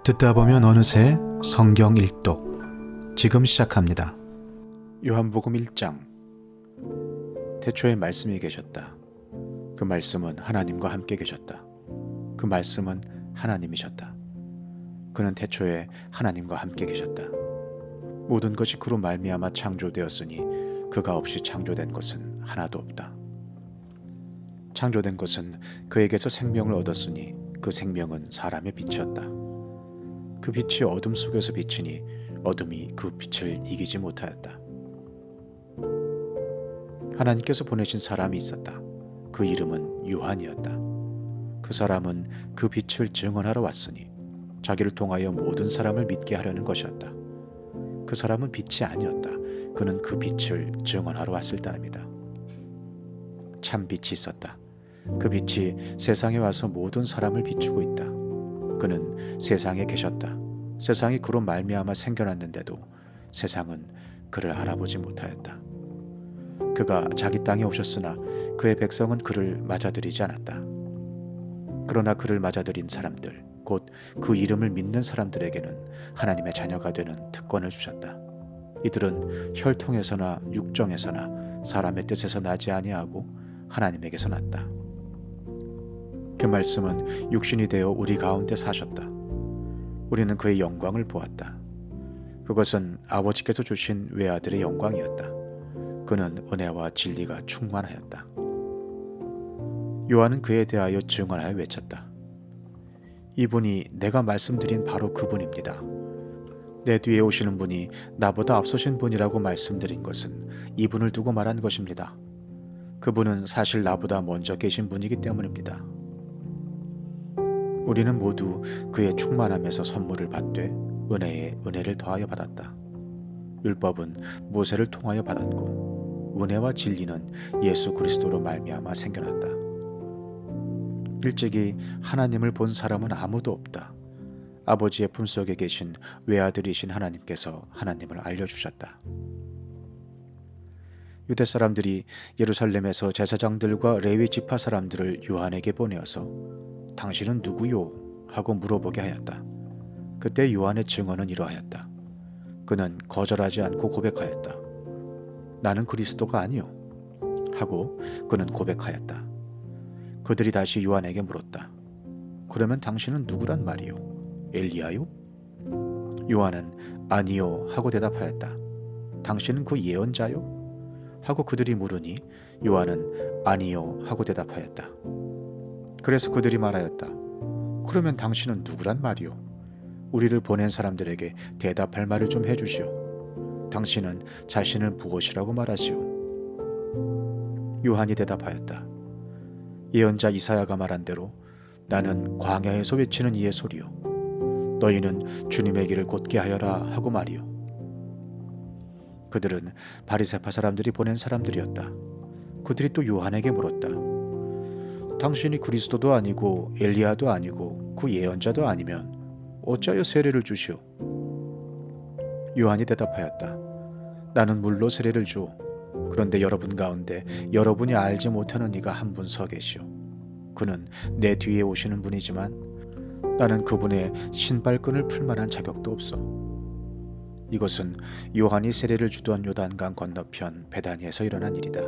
듣다 보면 어느새 성경 일독 지금 시작합니다. 요한복음 1장. 태초에 말씀이 계셨다. 그 말씀은 하나님과 함께 계셨다. 그 말씀은 하나님이셨다. 그는 태초에 하나님과 함께 계셨다. 모든 것이 그로 말미암아 창조되었으니 그가 없이 창조된 것은 하나도 없다. 창조된 것은 그에게서 생명을 얻었으니 그 생명은 사람의 빛이었다. 그 빛이 어둠 속에서 비치니 어둠이 그 빛을 이기지 못하였다. 하나님께서 보내신 사람이 있었다. 그 이름은 요한이었다. 그 사람은 그 빛을 증언하러 왔으니 자기를 통하여 모든 사람을 믿게 하려는 것이었다. 그 사람은 빛이 아니었다. 그는 그 빛을 증언하러 왔을 따름이다. 참 빛이 있었다. 그 빛이 세상에 와서 모든 사람을 비추고 있다. 그는 세상에 계셨다. 세상이 그로 말미암아 생겨났는데도 세상은 그를 알아보지 못하였다. 그가 자기 땅에 오셨으나 그의 백성은 그를 맞아들이지 않았다. 그러나 그를 맞아들인 사람들, 곧 그 이름을 믿는 사람들에게는 하나님의 자녀가 되는 특권을 주셨다. 이들은 혈통에서나 육정에서나 사람의 뜻에서 나지 아니하고 하나님에게서 났다. 그 말씀은 육신이 되어 우리 가운데 사셨다. 우리는 그의 영광을 보았다. 그것은 아버지께서 주신 외아들의 영광이었다. 그는 은혜와 진리가 충만하였다. 요한은 그에 대하여 증언하여 외쳤다. 이분이 내가 말씀드린 바로 그분입니다. 내 뒤에 오시는 분이 나보다 앞서신 분이라고 말씀드린 것은 이분을 두고 말한 것입니다. 그분은 사실 나보다 먼저 계신 분이기 때문입니다. 우리는 모두 그의 충만함에서 선물을 받되 은혜에 은혜를 더하여 받았다. 율법은 모세를 통하여 받았고 은혜와 진리는 예수 그리스도로 말미암아 생겨났다. 일찍이 하나님을 본 사람은 아무도 없다. 아버지의 품속에 계신 외아들이신 하나님께서 하나님을 알려주셨다. 유대 사람들이 예루살렘에서 제사장들과 레위 지파 사람들을 요한에게 보내어서 당신은 누구요? 하고 물어보게 하였다. 그때 요한의 증언은 이러하였다. 그는 거절하지 않고 고백하였다. 나는 그리스도가 아니요. 하고 그는 고백하였다. 그들이 다시 요한에게 물었다. 그러면 당신은 누구란 말이요? 엘리야요? 요한은 아니요 하고 대답하였다. 당신은 그 예언자요? 하고 그들이 물으니 요한은 아니요 하고 대답하였다. 그래서 그들이 말하였다. 그러면 당신은 누구란 말이요? 우리를 보낸 사람들에게 대답할 말을 좀 해주시오. 당신은 자신을 무엇이라고 말하시오? 요한이 대답하였다. 예언자 이사야가 말한 대로 나는 광야에서 외치는 이의 소리요. 너희는 주님의 길을 곧게 하여라 하고 말이요. 그들은 바리새파 사람들이 보낸 사람들이었다. 그들이 또 요한에게 물었다. 당신이 그리스도도 아니고 엘리야도 아니고 그 예언자도 아니면 어찌하여 세례를 주시오? 요한이 대답하였다. 나는 물로 세례를 주오. 그런데 여러분 가운데 여러분이 알지 못하는 이가 한 분 서 계시오. 그는 내 뒤에 오시는 분이지만 나는 그분의 신발끈을 풀 만한 자격도 없어. 이것은 요한이 세례를 주던 요단강 건너편 베다니에서 일어난 일이다.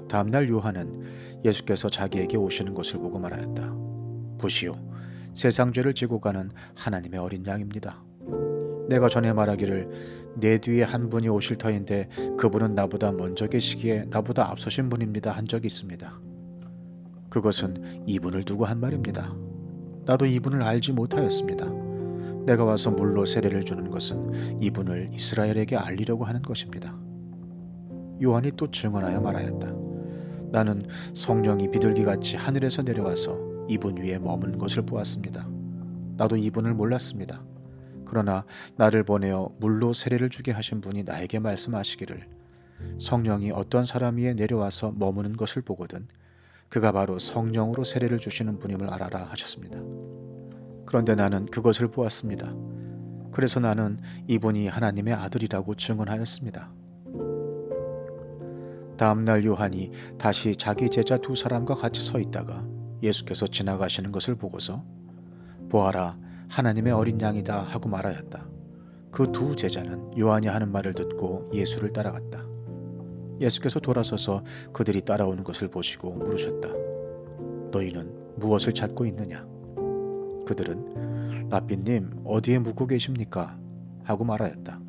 다음날 요한은 예수께서 자기에게 오시는 것을 보고 말하였다. 보시오, 세상 죄를 지고 가는 하나님의 어린 양입니다. 내가 전에 말하기를 내 뒤에 한 분이 오실 터인데 그분은 나보다 먼저 계시기에 나보다 앞서신 분입니다 한 적이 있습니다. 그것은 이분을 두고 한 말입니다. 나도 이분을 알지 못하였습니다. 내가 와서 물로 세례를 주는 것은 이분을 이스라엘에게 알리려고 하는 것입니다. 요한이 또 증언하여 말하였다. 나는 성령이 비둘기같이 하늘에서 내려와서 이분 위에 머문 것을 보았습니다. 나도 이분을 몰랐습니다. 그러나 나를 보내어 물로 세례를 주게 하신 분이 나에게 말씀하시기를 성령이 어떤 사람 위에 내려와서 머무는 것을 보거든 그가 바로 성령으로 세례를 주시는 분임을 알아라 하셨습니다. 그런데 나는 그것을 보았습니다. 그래서 나는 이분이 하나님의 아들이라고 증언하였습니다. 다음 날 요한이 다시 자기 제자 두 사람과 같이 서 있다가 예수께서 지나가시는 것을 보고서 보아라, 하나님의 어린 양이다 하고 말하였다. 그 두 제자는 요한이 하는 말을 듣고 예수를 따라갔다. 예수께서 돌아서서 그들이 따라오는 것을 보시고 물으셨다. 너희는 무엇을 찾고 있느냐? 그들은 랍비님, 어디에 묵고 계십니까? 하고 말하였다.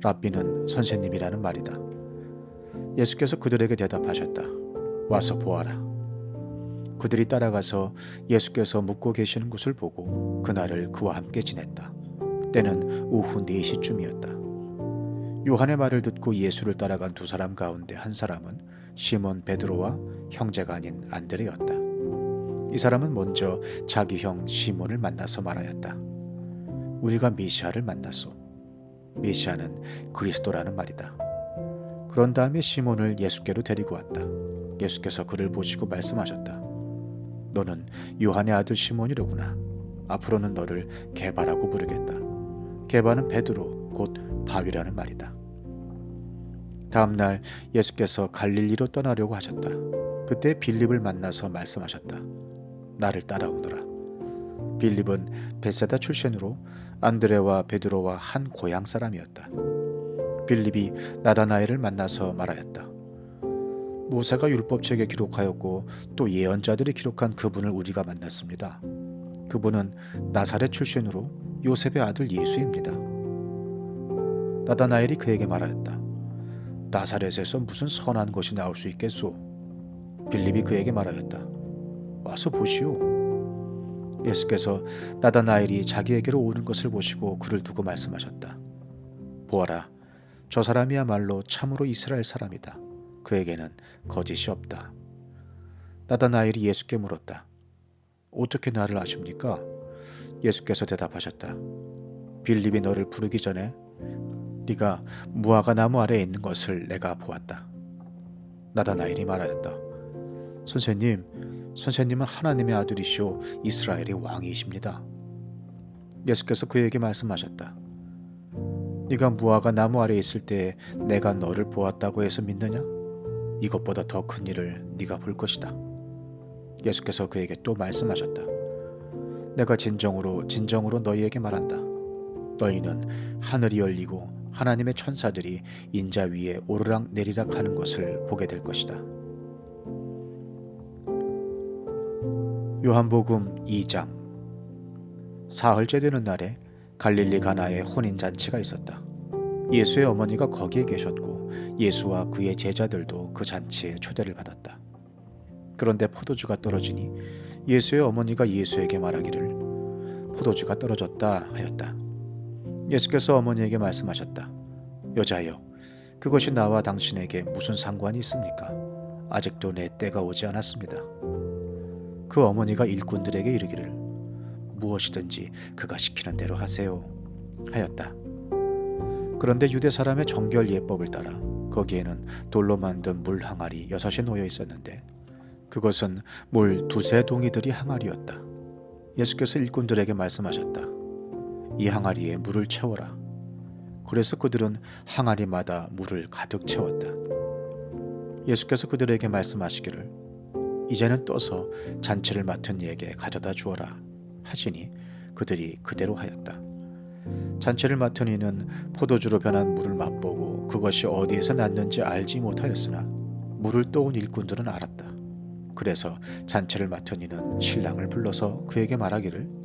랍비는 선생님이라는 말이다. 예수께서 그들에게 대답하셨다. 와서 보아라. 그들이 따라가서 예수께서 묵고 계시는 곳을 보고 그날을 그와 함께 지냈다. 때는 오후 4시쯤이었다. 요한의 말을 듣고 예수를 따라간 두 사람 가운데 한 사람은 시몬 베드로와 형제가 아닌 안드레였다. 이 사람은 먼저 자기 형 시몬을 만나서 말하였다. 우리가 메시아를 만났소. 메시아는 그리스도라는 말이다. 그런 다음에 시몬을 예수께로 데리고 왔다. 예수께서 그를 보시고 말씀하셨다. 너는 요한의 아들 시몬이로구나. 앞으로는 너를 게바라고 부르겠다. 게바는 베드로, 곧 바위라는 말이다. 다음 날 예수께서 갈릴리로 떠나려고 하셨다. 그때 빌립을 만나서 말씀하셨다. 나를 따라오너라. 빌립은 베세다 출신으로 안드레와 베드로와 한 고향 사람이었다. 빌립이 나다나엘을 만나서 말하였다. 모세가 율법책에 기록하였고 또 예언자들이 기록한 그분을 우리가 만났습니다. 그분은 나사렛 출신으로 요셉의 아들 예수입니다. 나다나엘이 그에게 말하였다. 나사렛에서 무슨 선한 것이 나올 수 있겠소? 빌립이 그에게 말하였다. 와서 보시오. 예수께서 나다나엘이 자기에게로 오는 것을 보시고 그를 두고 말씀하셨다. 보아라, 저 사람이야말로 참으로 이스라엘 사람이다. 그에게는 거짓이 없다. 나다나엘이 예수께 물었다. 어떻게 나를 아십니까? 예수께서 대답하셨다. 빌립이 너를 부르기 전에 네가 무화과 나무 아래에 있는 것을 내가 보았다. 나다나엘이 말하였다. 선생님은 하나님의 아들이시오 이스라엘의 왕이십니다. 예수께서 그에게 말씀하셨다. 네가 무화과 나무 아래에 있을 때에 내가 너를 보았다고 해서 믿느냐? 이것보다 더 큰 일을 네가 볼 것이다. 예수께서 그에게 또 말씀하셨다. 내가 진정으로 너희에게 말한다. 너희는 하늘이 열리고 하나님의 천사들이 인자 위에 오르락 내리락 하는 것을 보게 될 것이다. 요한복음 2장. 사흘째 되는 날에 갈릴리 가나에 혼인잔치가 있었다. 예수의 어머니가 거기에 계셨고 예수와 그의 제자들도 그 잔치에 초대를 받았다. 그런데 포도주가 떨어지니 예수의 어머니가 예수에게 말하기를 포도주가 떨어졌다 하였다. 예수께서 어머니에게 말씀하셨다. 여자여, 그것이 나와 당신에게 무슨 상관이 있습니까? 아직도 내 때가 오지 않았습니다. 그 어머니가 일꾼들에게 이르기를 무엇이든지 그가 시키는 대로 하세요 하였다. 그런데 유대 사람의 정결 예법을 따라 거기에는 돌로 만든 물 항아리 6이 놓여 있었는데 그것은 물 2-3동이들이 항아리였다. 예수께서 일꾼들에게 말씀하셨다. 이 항아리에 물을 채워라. 그래서 그들은 항아리마다 물을 가득 채웠다. 예수께서 그들에게 말씀하시기를 이제는 떠서 잔치를 맡은 이에게 가져다 주어라 하시니 그들이 그대로 하였다. 잔치를 맡은 이는 포도주로 변한 물을 맛보고 그것이 어디에서 났는지 알지 못하였으나 물을 떠온 일꾼들은 알았다. 그래서 잔치를 맡은 이는 신랑을 불러서 그에게 말하기를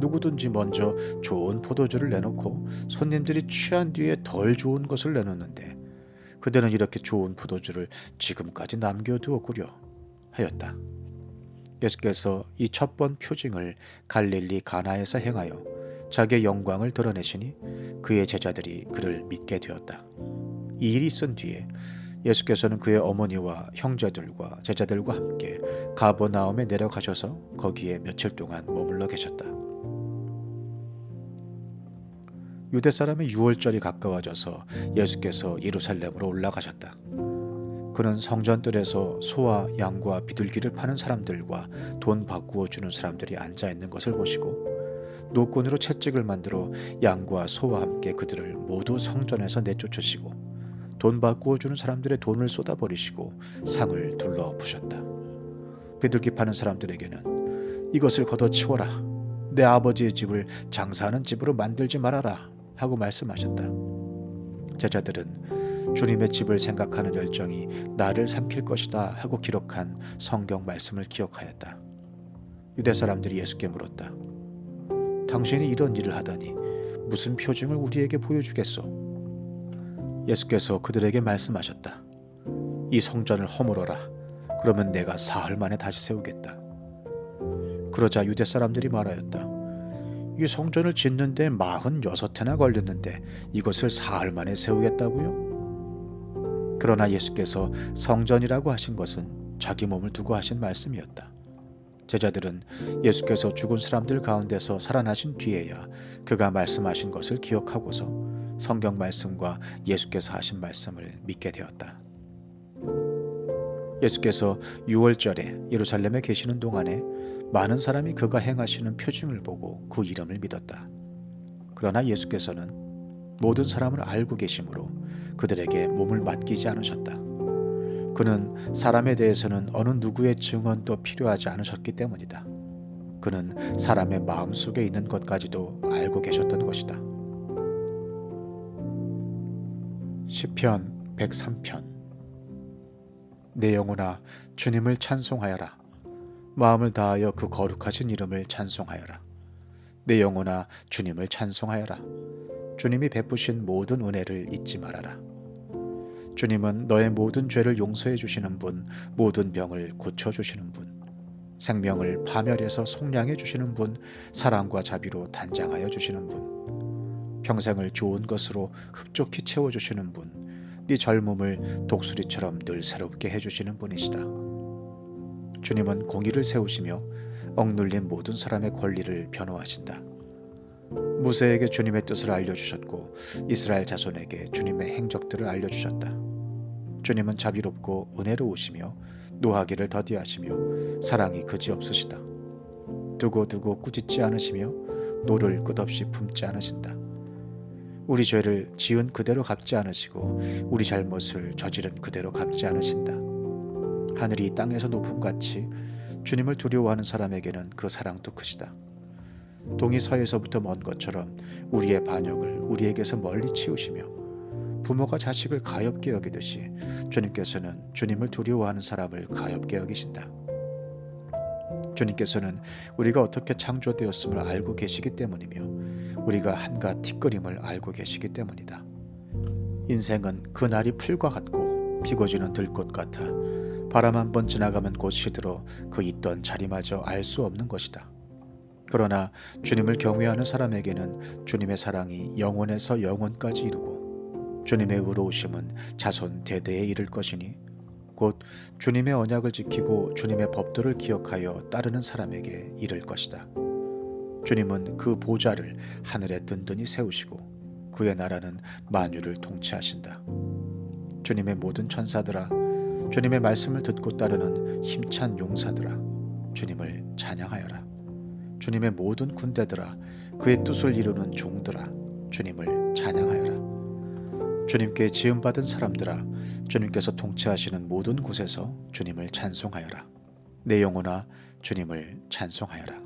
누구든지 먼저 좋은 포도주를 내놓고 손님들이 취한 뒤에 덜 좋은 것을 내놓는데 그들은 이렇게 좋은 포도주를 지금까지 남겨두었구려 하였다. 예수께서 이 첫 번 표징을 갈릴리 가나에서 행하여 자기의 영광을 드러내시니 그의 제자들이 그를 믿게 되었다. 이 일이 있은 뒤에 예수께서는 그의 어머니와 형제들과 제자들과 함께 가버나움에 내려가셔서 거기에 며칠 동안 머물러 계셨다. 유대 사람의 유월절이 가까워져서 예수께서 예루살렘으로 올라가셨다. 그는 성전뜰에서 소와 양과 비둘기를 파는 사람들과 돈 바꾸어 주는 사람들이 앉아 있는 것을 보시고 노끈으로 채찍을 만들어 양과 소와 함께 그들을 모두 성전에서 내쫓으시고 돈 바꾸어 주는 사람들의 돈을 쏟아버리시고 상을 둘러 부셨다. 비둘기 파는 사람들에게는 이것을 걷어치워라. 내 아버지의 집을 장사하는 집으로 만들지 말아라 하고 말씀하셨다. 제자들은 주님의 집을 생각하는 열정이 나를 삼킬 것이다 하고 기록한 성경 말씀을 기억하였다. 유대 사람들이 예수께 물었다. 당신이 이런 일을 하다니 무슨 표징을 우리에게 보여주겠소? 예수께서 그들에게 말씀하셨다. 이 성전을 허물어라. 그러면 내가 사흘 만에 다시 세우겠다. 그러자 유대 사람들이 말하였다. 이 성전을 짓는데 46해나 걸렸는데 이것을 사흘 만에 세우겠다고요? 그러나 예수께서 성전이라고 하신 것은 자기 몸을 두고 하신 말씀이었다. 제자들은 예수께서 죽은 사람들 가운데서 살아나신 뒤에야 그가 말씀하신 것을 기억하고서 성경 말씀과 예수께서 하신 말씀을 믿게 되었다. 예수께서 6월절에 예루살렘에 계시는 동안에 많은 사람이 그가 행하시는 표징을 보고 그 이름을 믿었다. 그러나 예수께서는 모든 사람을 알고 계시므로 그들에게 몸을 맡기지 않으셨다. 그는 사람에 대해서는 어느 누구의 증언도 필요하지 않으셨기 때문이다. 그는 사람의 마음속에 있는 것까지도 알고 계셨던 것이다. 시편 103편. 내 영혼아 주님을 찬송하여라. 마음을 다하여 그 거룩하신 이름을 찬송하여라. 내 영혼아 주님을 찬송하여라. 주님이 베푸신 모든 은혜를 잊지 말아라. 주님은 너의 모든 죄를 용서해 주시는 분, 모든 병을 고쳐 주시는 분, 생명을 파멸해서 속량해 주시는 분, 사랑과 자비로 단장하여 주시는 분, 평생을 좋은 것으로 흡족히 채워 주시는 분, 네 젊음을 독수리처럼 늘 새롭게 해주시는 분이시다. 주님은 공의를 세우시며 억눌린 모든 사람의 권리를 변호하신다. 모세에게 주님의 뜻을 알려주셨고 이스라엘 자손에게 주님의 행적들을 알려주셨다. 주님은 자비롭고 은혜로우시며 노하기를 더디하시며 사랑이 그지없으시다. 두고두고 꾸짖지 않으시며 노를 끝없이 품지 않으신다. 우리 죄를 지은 그대로 갚지 않으시고 우리 잘못을 저지른 그대로 갚지 않으신다. 하늘이 땅에서 높음같이 주님을 두려워하는 사람에게는 그 사랑도 크시다. 동이 서에서부터 먼 것처럼 우리의 반역을 우리에게서 멀리 치우시며 부모가 자식을 가엾게 여기듯이 주님께서는 주님을 두려워하는 사람을 가엾게 여기신다. 주님께서는 우리가 어떻게 창조되었음을 알고 계시기 때문이며 우리가 한갓 티끌임을 알고 계시기 때문이다. 인생은 그날이 풀과 같고 피고지는 들꽃 같아 바람 한 번 지나가면 곧 시들어 그 있던 자리마저 알 수 없는 것이다. 그러나 주님을 경외하는 사람에게는 주님의 사랑이 영원에서 영원까지 이루고 주님의 의로우심은 자손 대대에 이를 것이니 곧 주님의 언약을 지키고 주님의 법도를 기억하여 따르는 사람에게 이를 것이다. 주님은 그 보좌를 하늘에 든든히 세우시고 그의 나라는 만유를 통치하신다. 주님의 모든 천사들아, 주님의 말씀을 듣고 따르는 힘찬 용사들아, 주님을 찬양하여라. 주님의 모든 군대들아, 그의 뜻을 이루는 종들아, 주님을 찬양하여라. 주님께 지음받은 사람들아, 주님께서 통치하시는 모든 곳에서 주님을 찬송하여라. 내 영혼아 주님을 찬송하여라.